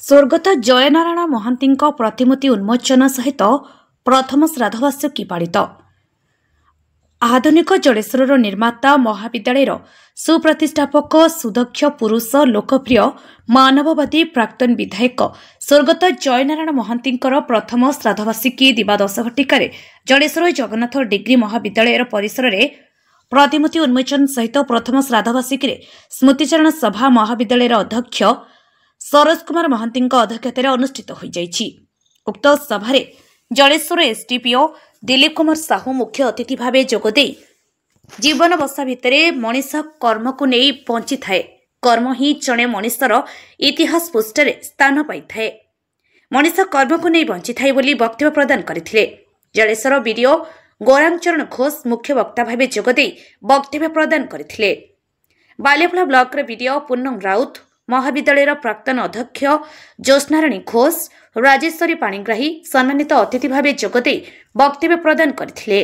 स्वर्गत जयनारायण महांती प्रतिमूर्ति उन्मोचन सहित प्रथम श्राद्धवार्षिकी पालित। आधुनिक जलेश्वर निर्माता महाविद्यालय सुप्रतिष्ठापक सुदक्ष पुरुष लोकप्रिय मानववादी प्राक्तन विधायक स्वर्गत जयनारायण महांती प्रथम श्राद्धवार्षिकी दिवा 10 घटिकार जलेश्वर जगन्नाथ डिग्री महाविद्यालय परिसर में प्रतिमूर्ति उन्मोचन सहित प्रथम श्राद्धवार्षिकी स्मृतिचारण सभा महाविद्यालय अध्यक्ष सरोज कुमार महांती अध्यक्षतार अनुष्ठित हो जाइछि। उक्त सभारे जलेश्वर एसडीपीओ दिलीप कुमार साहू मुख्य अतिथि भावे जोगदे जीवन बसा भितरे मनीष कर्म को नहीं बंची थाए, कर्म ही जड़े मनीषर इतिहास पृष्ठरे स्थान पाई थाए, मनीष कर्म को नहीं बंची थाए बोली वक्तव्य प्रदान करथिले। जलेश्वर बीडीओ गौरांगचरण घोष मुख्य वक्ता भावे जोगदे वक्तव्य प्रदान करथिले। बालियापड़ा ब्लॉक बीडीओ पूनम राउत, महाविद्यालय प्राक्तन अध्यक्ष ज्योत्स्नाराणी घोष, राजेश्वरी पाणिग्राही सम्मानित अतिथि भावे जोगदे वक्तव्य प्रदान करथिले।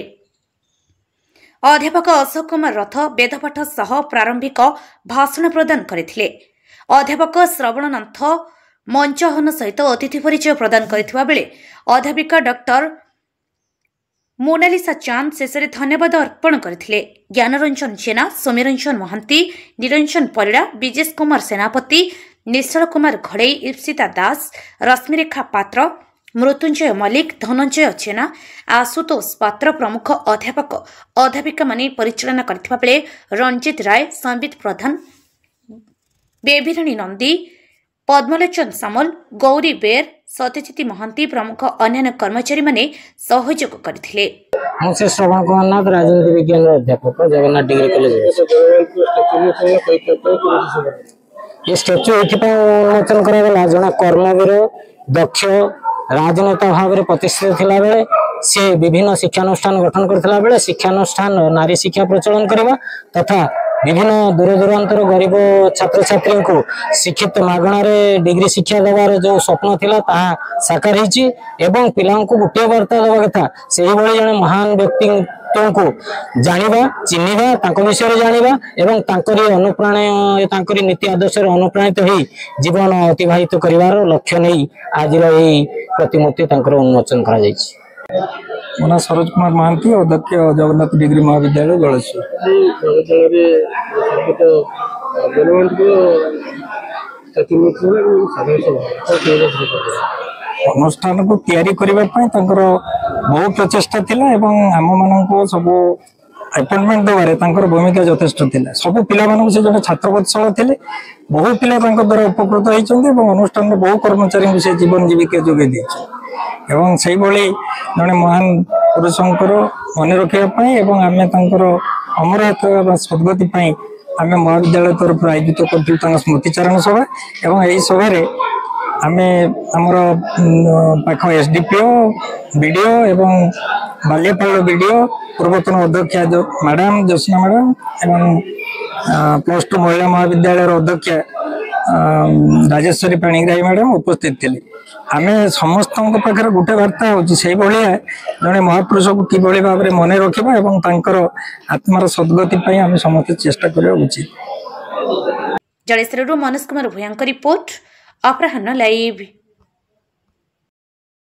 अध्यापक अशोक कुमार रथ वेदपाठ सह प्रारंभिक भाषण प्रदान करथिले। अध्यापक श्रवणनाथ मंचहन सहित अतिथि परिचय प्रदान करथिबा बेले अध्यापिका डॉक्टर मोनालिसा चांद शेष धन्यवाद अर्पण करथिले। ज्ञानरंजन जेना, सौम्यरंजन महांती, निरंजन परिड़ा, विजेश कुमार सेनापति, निश्चल कुमार घड़ई, इप्सिता दास, रश्मिरेखा पात्र, मृत्युंजय मल्लिक, धनंजय जेना, आशुतोष पात्र प्रमुख अध्यापक अध्यापिका माने परिचालना करथिबा बेले रंजित राय, संबित प्रधान, बेबीराणी नंदी, पद्मलोचन सामल, गौरी बेर, सत्यजित महांती प्रमुख अन्य कर्मचारी माने सहयोग करथिले। मुझे श्रवण कुमार नाथ, राजनीति विज्ञान अध्यापक, जगन्नाथ डिग्री कॉलेज। ये स्टैच्यू उन्मोचन करा जड़े कर्मवीर दक्ष राजनेता भाव में प्रतिष्ठित थिला बेले से विभिन्न शिक्षानुष्ठान गठन करथिला बेले शिक्षानुष्ठान नारी शिक्षा प्रचलन करबा तथा विभिन्न दूर दूरांतर गरीब छात्र छात्री को शिक्षित मागणार डिग्री शिक्षा देवार जो स्वप्न थिला ताहा साकार होइछि एवं पिलांको को गोटे वार्ता देवा कथा से जड़े महान व्यक्ति को जानिबा चिन्हिबा तांको विषय जानिबा एवं तांकरी अनुप्राणय तांकरी नीति आदर्श अनुप्राणित होई जीवन अतिबाहित करिवार लक्ष्य नहीं आज प्रतिमूर्ति तांकर उन्मोचन करा जाइछि। मोना सरोज कुमार महांती, अध्यक्ष जगन्नाथ डिग्री महाविद्यालय जलेश्वर। अनुष्ठान को तैयारी करने बहुत प्रचेषा थिला एवं आम मान सब अपॉइंटमेंट देवारे भूमिका यथेष्ट थिला। सब पिला से जड़े छात्र वत्सल थे, बहु पिला द्वारा उपकृत होती अनुष्ठान बहु कर्मचारी से जीवन जीविका जोगे एवं से जड़े महान पुरुषंकर मन रखापी एवं आम अमर सद्गति आम महाविद्यालय तरफ आयोजित कर स्मृतिचारण सभा एवं यही सभा आम आमर पाख एसडीपीओ बीडीओ एवं बालियापाड़ बीडीओ पूर्वतन अध्यक्ष मैडम ज्योत्स्ना मैडम एवं +2 महिला महाविद्यालय अध्यक्ष राजेश्वरी पाणिग्राही मैडम उपस्थित थे। आम समस्त पाखे गोटे वार्ता हो जड़े महापुरुष को किभली भाव में मन रखा और आत्मार सद्गति आम समस्त चेष्टा करवा उचित। जलेश्वर मनोज कुमार भूया रिपोर्ट, अपराह्न लाइव।